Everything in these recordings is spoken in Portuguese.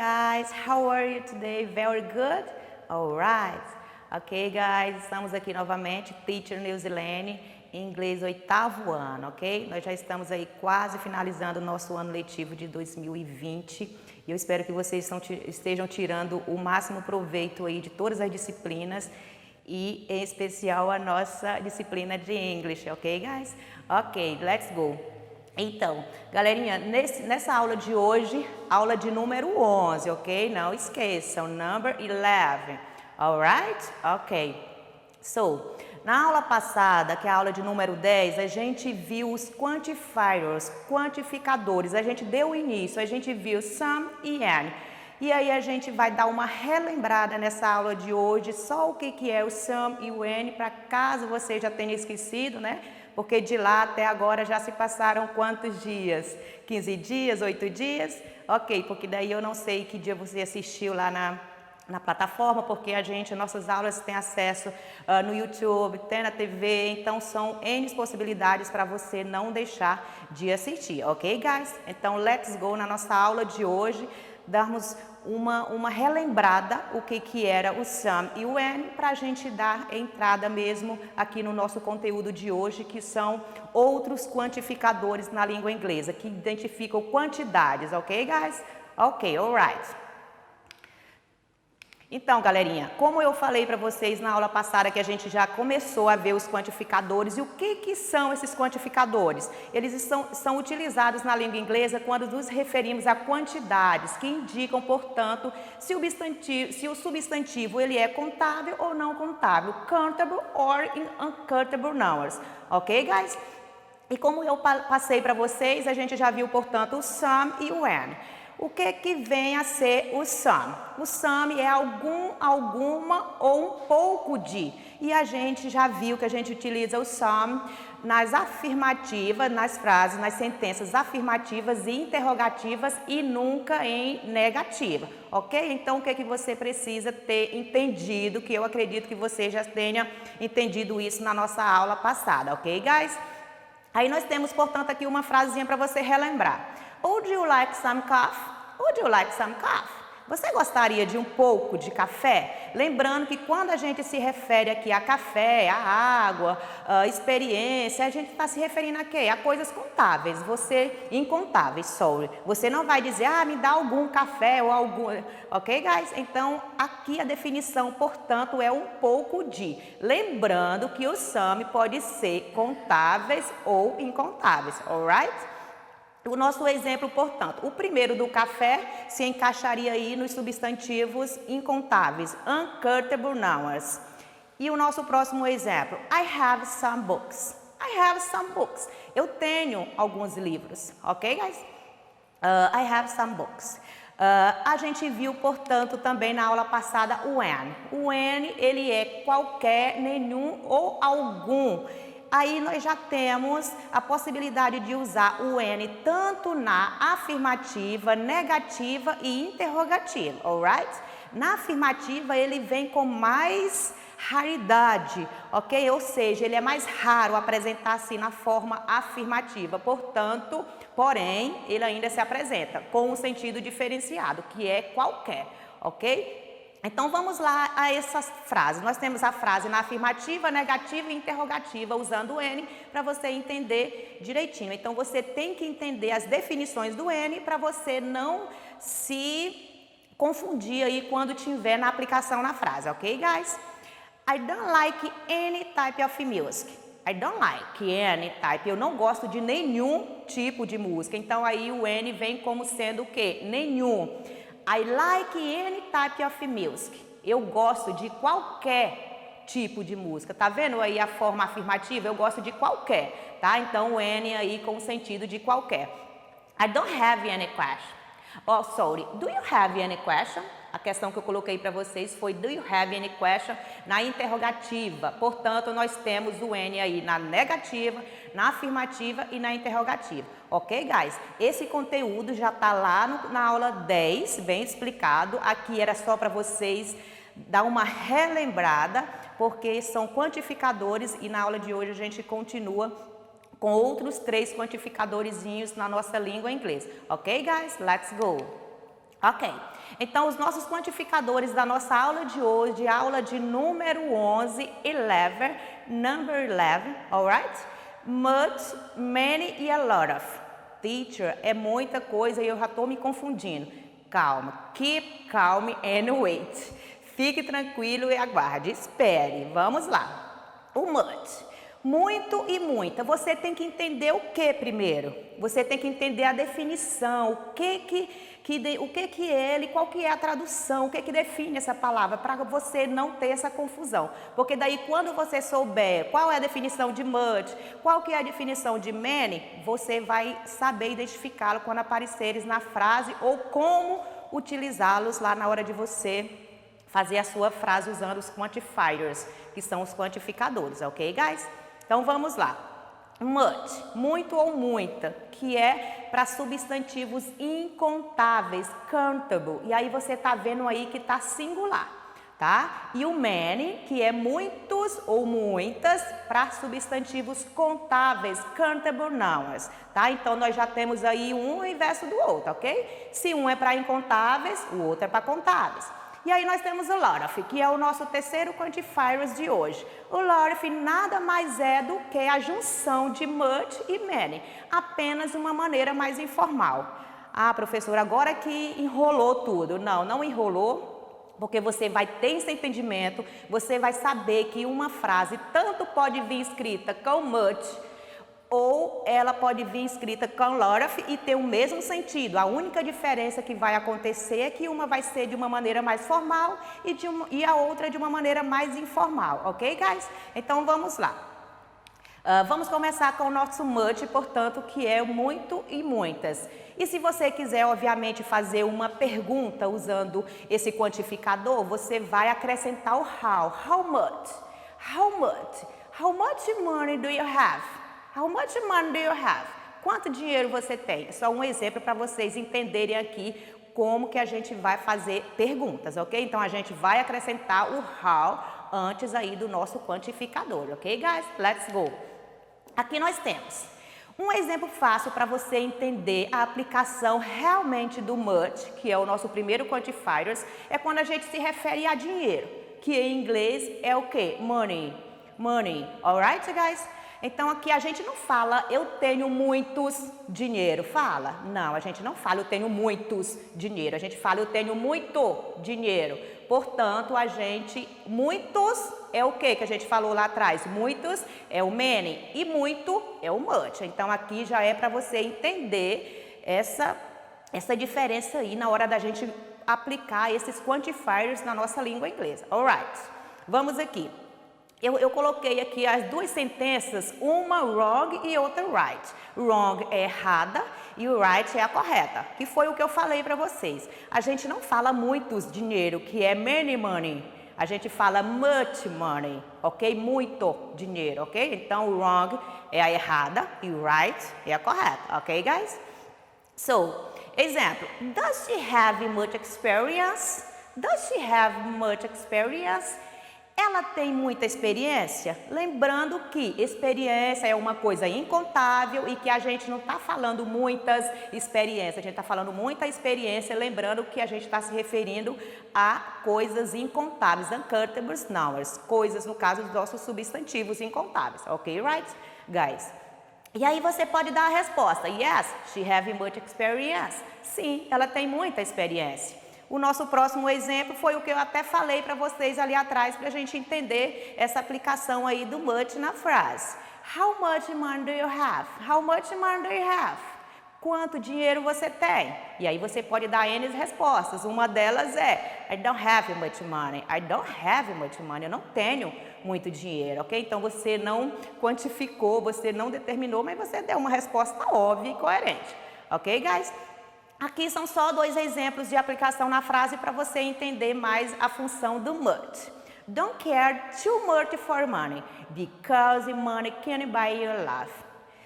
guys, how are you today? Very good? Alright. Ok, guys, estamos aqui novamente, Teacher Nilzilene, inglês 8º ano, ok? Nós já estamos aí quase finalizando o nosso ano letivo de 2020 e eu espero que vocês estejam tirando o máximo proveito aí de todas as disciplinas e em especial a nossa disciplina de English, ok, guys? Ok, let's go. Então, galerinha, nessa aula de hoje, aula de número 11, ok? Não esqueçam, number 11, alright? Ok. So, na aula passada, que é a aula de número 10, a gente viu os quantifiers, quantificadores. A gente deu início, a gente viu some e and. E aí a gente vai dar uma relembrada nessa aula de hoje, só o que é o some e o and, para caso você já tenha esquecido, né? Porque de lá até agora já se passaram quantos dias? 15 dias, 8 dias? Ok, porque daí eu não sei que dia você assistiu lá na plataforma, porque nossas aulas têm acesso no YouTube, tem na TV, então são N possibilidades para você não deixar de assistir, ok, guys? Então, let's go na nossa aula de hoje, darmos uma relembrada o que era o some e o and, para a gente dar entrada mesmo aqui no nosso conteúdo de hoje, que são outros quantificadores na língua inglesa, que identificam quantidades, ok, guys? Ok, alright. Então, galerinha, como eu falei para vocês na aula passada que a gente já começou a ver os quantificadores, e o que são esses quantificadores? Eles são utilizados na língua inglesa quando nos referimos a quantidades que indicam, portanto, se o substantivo ele é contável ou não contável, countable or uncountable numbers, ok, guys? E como eu passei para vocês, a gente já viu, portanto, o some e o and. O que vem a ser o some? O some é alguma ou um pouco de. E a gente já viu que a gente utiliza o some nas afirmativas, nas frases, nas sentenças afirmativas e interrogativas e nunca em negativa, ok? Então, o que você precisa ter entendido, que eu acredito que você já tenha entendido isso na nossa aula passada, ok, guys? Aí nós temos, portanto, aqui uma frasezinha para você relembrar. Would you like some coffee? Would you like some coffee? Você gostaria de um pouco de café? Lembrando que quando a gente se refere aqui a café, a água, a experiência, a gente está se referindo a quê? A coisas contáveis, incontáveis, sorry. Você não vai dizer, me dá algum café ou algum... Ok, guys? Então, aqui a definição, portanto, é um pouco de. Lembrando que o some pode ser contáveis ou incontáveis, alright? O nosso exemplo, portanto, o primeiro do café se encaixaria aí nos substantivos incontáveis, uncountable numbers. E o nosso próximo exemplo, I have some books. I have some books. Eu tenho alguns livros, ok, guys? I have some books. A gente viu, portanto, também na aula passada o and. O and, ele é qualquer, nenhum ou algum. Aí nós já temos a possibilidade de usar o and tanto na afirmativa, negativa e interrogativa, alright? Na afirmativa ele vem com mais raridade, ok? Ou seja, ele é mais raro apresentar assim na forma afirmativa, portanto, porém, ele ainda se apresenta com um sentido diferenciado, que é qualquer, ok? Então, vamos lá a essas frases. Nós temos a frase na afirmativa, negativa e interrogativa, usando o and, para você entender direitinho. Então, você tem que entender as definições do and para você não se confundir aí quando tiver na aplicação na frase, ok, guys? I don't like any type of music. I don't like any type. Eu não gosto de nenhum tipo de música. Então, aí o and vem como sendo o quê? Nenhum. I like any type of music. Eu gosto de qualquer tipo de música. Tá vendo aí a forma afirmativa? Eu gosto de qualquer, tá? Então, o any aí com o sentido de qualquer. I don't have any question. Oh, sorry. Do you have any question? A questão que eu coloquei para vocês foi do you have any question na interrogativa. Portanto, nós temos o any aí na negativa, na afirmativa e na interrogativa. Ok, guys? Esse conteúdo já está lá na aula 10, bem explicado. Aqui era só para vocês dar uma relembrada, porque são quantificadores e na aula de hoje a gente continua com outros 3 quantificadorzinhos na nossa língua inglesa. Ok, guys? Let's go. Ok. Então, os nossos quantificadores da nossa aula de hoje, aula de número 11, 11, number 11, alright? Much, many e a lot of. Teacher, é muita coisa e eu já estou me confundindo. Calma, keep calm and wait. Fique tranquilo e aguarde, espere. Vamos lá. O much. Muito e muita. Você tem que entender o que primeiro? Você tem que entender a definição, o que ele, qual que é a tradução, o que define essa palavra, para você não ter essa confusão. Porque daí quando você souber qual é a definição de much, qual que é a definição de many, você vai saber identificá-lo quando apareceres na frase ou como utilizá-los lá na hora de você fazer a sua frase usando os quantifiers, que são os quantificadores, ok, guys? Então, vamos lá. Much, muito ou muita, que é para substantivos incontáveis, countable. E aí você tá vendo aí que tá singular, tá? E o many, que é muitos ou muitas, para substantivos contáveis, countable nouns, tá? Então, nós já temos aí um ao invés do outro, ok? Se um é para incontáveis, o outro é para contáveis. E aí nós temos o lot of, que é o nosso terceiro quantifier de hoje. O lot of nada mais é do que a junção de much e many, apenas de uma maneira mais informal. Ah, professora, agora que enrolou tudo. Não, não enrolou, porque você vai ter esse entendimento, você vai saber que uma frase tanto pode vir escrita com much, ou ela pode vir escrita com lot of e ter o mesmo sentido. A única diferença que vai acontecer é que uma vai ser de uma maneira mais formal e a outra de uma maneira mais informal, ok, guys? Então, vamos lá. Vamos começar com o nosso much, portanto, que é muito e muitas. E se você quiser, obviamente, fazer uma pergunta usando esse quantificador, você vai acrescentar o how. How much? How much? How much money do you have? How much money do you have? Quanto dinheiro você tem? É só um exemplo para vocês entenderem aqui como que a gente vai fazer perguntas, ok? Então, a gente vai acrescentar o how antes aí do nosso quantificador, ok, guys? Let's go! Aqui nós temos um exemplo fácil para você entender a aplicação realmente do much, que é o nosso primeiro quantifier, é quando a gente se refere a dinheiro, que em inglês é o quê? Money. Money, alright, guys? Então, aqui a gente não fala, eu tenho muitos dinheiro, fala? Não, a gente não fala, eu tenho muitos dinheiro, a gente fala, eu tenho muito dinheiro. Portanto, muitos é o que a gente falou lá atrás? Muitos é o many e muito é o much. Então, aqui já é para você entender essa diferença aí na hora da gente aplicar esses quantifiers na nossa língua inglesa. Alright, vamos aqui. Eu coloquei aqui as duas sentenças, uma wrong e outra right. Wrong é errada e o right é a correta, que foi o que eu falei para vocês. A gente não fala muitos dinheiro, que é many money. A gente fala much money, ok? Muito dinheiro, ok? Então, wrong é a errada e right é a correta, ok, guys? So, example, does she have much experience? Does she have much experience? Ela tem muita experiência? Lembrando que experiência é uma coisa incontável e que a gente não está falando muitas experiências, a gente está falando muita experiência, lembrando que a gente está se referindo a coisas incontáveis, uncountable nouns, coisas no caso dos nossos substantivos incontáveis, ok, right, guys? E aí você pode dar a resposta, yes, she have much experience. Sim, ela tem muita experiência. O nosso próximo exemplo foi o que eu até falei para vocês ali atrás, para a gente entender essa aplicação aí do much na frase. How much money do you have? How much money do you have? Quanto dinheiro você tem? E aí você pode dar N respostas. Uma delas é I don't have much money. I don't have much money. Eu não tenho muito dinheiro, ok? Então você não quantificou, você não determinou, mas você deu uma resposta óbvia e coerente. Ok, guys? Aqui são só dois exemplos de aplicação na frase para você entender mais a função do much. Don't care too much for money, because money can buy your love.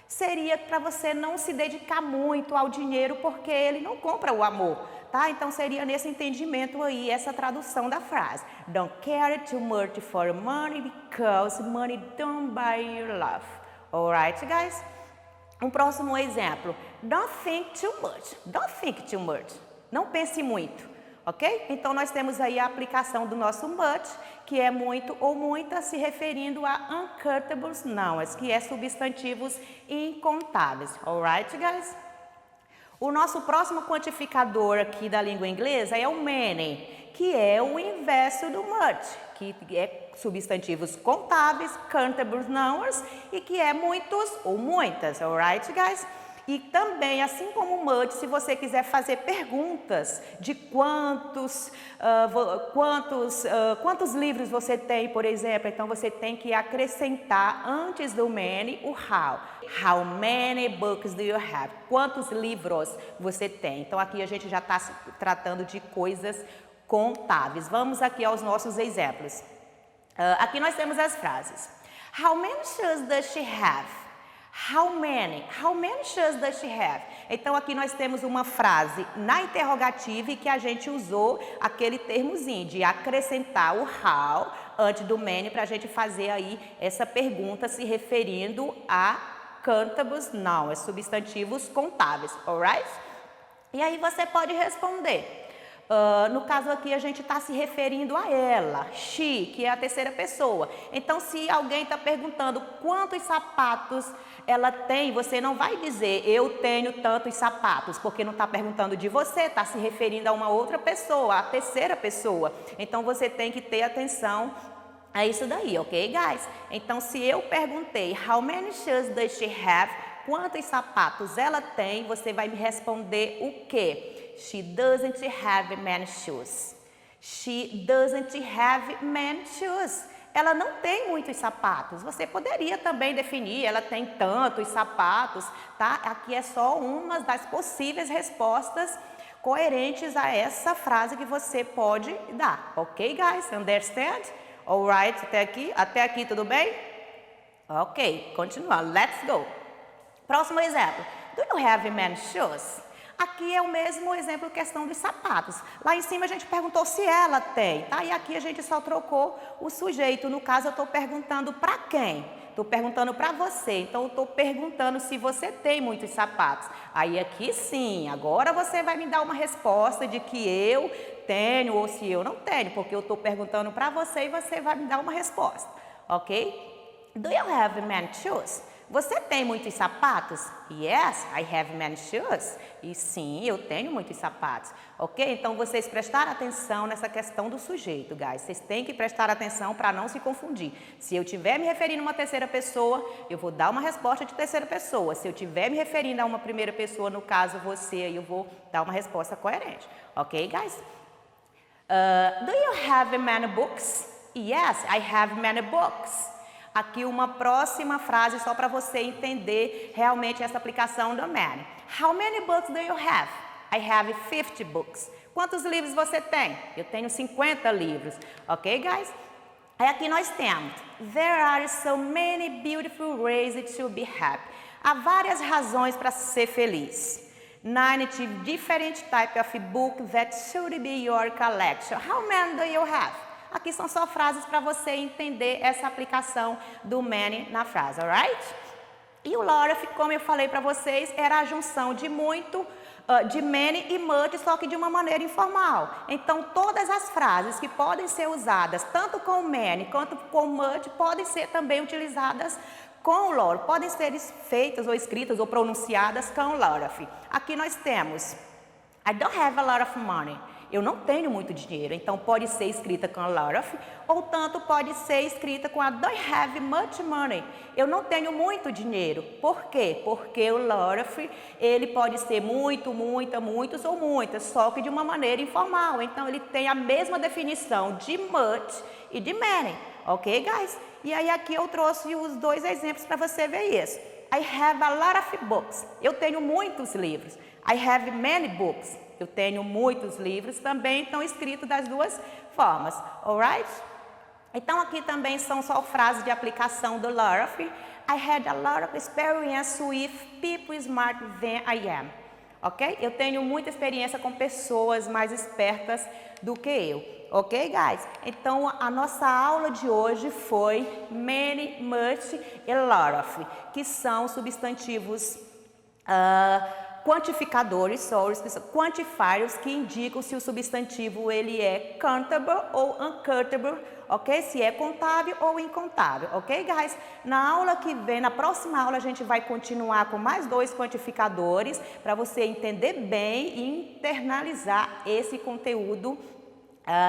Seria para você não se dedicar muito ao dinheiro, porque ele não compra o amor, tá? Então seria nesse entendimento aí, essa tradução da frase. Don't care too much for money, because money don't buy your love. Alright, guys? Um próximo exemplo. Don't think too much. Don't think too much. Não pense muito. ok? Então, nós temos aí a aplicação do nosso much, que é muito ou muita, se referindo a uncountable nouns, que é substantivos incontáveis, alright, guys? O nosso próximo quantificador aqui da língua inglesa é o many, que é o inverso do much, que é substantivos contáveis, countable nouns, e que é muitos ou muitas, alright, guys? E também, assim como o much, se você quiser fazer perguntas de quantos livros você tem, por exemplo, então você tem que acrescentar antes do many o how. How many books do you have? Quantos livros você tem? Então aqui a gente já está tratando de coisas contáveis. Vamos aqui aos nossos exemplos. Aqui nós temos as frases. How many shoes does she have? How many shoes does she have? Então aqui nós temos uma frase na interrogativa e que a gente usou aquele termozinho de acrescentar o how antes do many para a gente fazer aí essa pergunta se referindo a countable nouns, substantivos contáveis, alright? E aí você pode responder. No caso aqui a gente está se referindo a ela, she, que é a terceira pessoa. Então se alguém está perguntando quantos sapatos ela tem, você não vai dizer eu tenho tantos sapatos, porque não está perguntando de você, está se referindo a uma outra pessoa, a terceira pessoa. Então você tem que ter atenção a isso daí, ok, guys? Então se eu perguntei how many shoes does she have? Quantos sapatos ela tem? Você vai me responder o quê? She doesn't have many shoes. She doesn't have many shoes. Ela não tem muitos sapatos. Você poderia também definir, ela tem tantos sapatos, tá? Aqui é só uma das possíveis respostas coerentes a essa frase que você pode dar. Ok, guys? Understand? Alright, até aqui tudo bem? Ok, continuando. Let's go. Próximo exemplo. Do you have many shoes? Aqui é o mesmo exemplo, questão dos sapatos. Lá em cima a gente perguntou se ela tem, tá? E aqui a gente só trocou o sujeito. No caso, eu estou perguntando para quem? Estou perguntando para você. Então, eu estou perguntando se você tem muitos sapatos. Aí aqui sim, agora você vai me dar uma resposta de que eu tenho ou se eu não tenho, porque eu estou perguntando para você e você vai me dar uma resposta, ok? Do you have many shoes? Você tem muitos sapatos? Yes, I have many shoes. E sim, eu tenho muitos sapatos. Ok? Então, vocês prestaram atenção nessa questão do sujeito, guys. Vocês têm que prestar atenção para não se confundir. Se eu estiver me referindo a uma terceira pessoa, eu vou dar uma resposta de terceira pessoa. Se eu estiver me referindo a uma primeira pessoa, no caso você, eu vou dar uma resposta coerente. Ok, guys? Do you have many books? Yes, I have many books. Aqui uma próxima frase só para você entender realmente essa aplicação do many. How many books do you have? I have 50 books. Quantos livros você tem? Eu tenho 50 livros. Ok, guys? Aí aqui nós temos. There are so many beautiful ways to be happy. Há várias razões para ser feliz. 90 different types of books that should be your collection. How many do you have? Aqui são só frases para você entender essa aplicação do many na frase, alright? E o lot of, como eu falei para vocês, era a junção de muito, de many e much, só que de uma maneira informal. Então, todas as frases que podem ser usadas, tanto com many quanto com much, podem ser também utilizadas com o lot. Podem ser feitas ou escritas ou pronunciadas com o lot of. Aqui nós temos, I don't have a lot of money. Eu não tenho muito dinheiro, então pode ser escrita com a lot of, ou tanto pode ser escrita com a don't have much money. Eu não tenho muito dinheiro. Por quê? Porque o lot of, ele pode ser muito, muita, muitos ou muitas, só que de uma maneira informal. Então, ele tem a mesma definição de much e de many. Ok, guys? E aí, aqui eu trouxe os dois exemplos para você ver isso. I have a lot of books. Eu tenho muitos livros. I have many books. Eu tenho muitos livros, também estão escritos das duas formas, alright? Então, aqui também são só frases de aplicação do lot of. I had a lot of experience with people smarter than I am. Ok? Eu tenho muita experiência com pessoas mais espertas do que eu. Ok, guys? Então, a nossa aula de hoje foi many, much e lot of, que são substantivos quantificadores, quantifiers, que indicam se o substantivo ele é countable ou uncountable, ok? Se é contável ou incontável, ok, guys? Na aula que vem, na próxima aula, a gente vai continuar com mais 2 quantificadores para você entender bem e internalizar esse conteúdo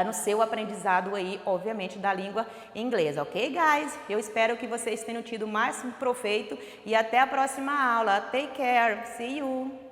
no seu aprendizado aí, obviamente, da língua inglesa, ok, guys? Eu espero que vocês tenham tido o máximo proveito e até a próxima aula. Take care. See you.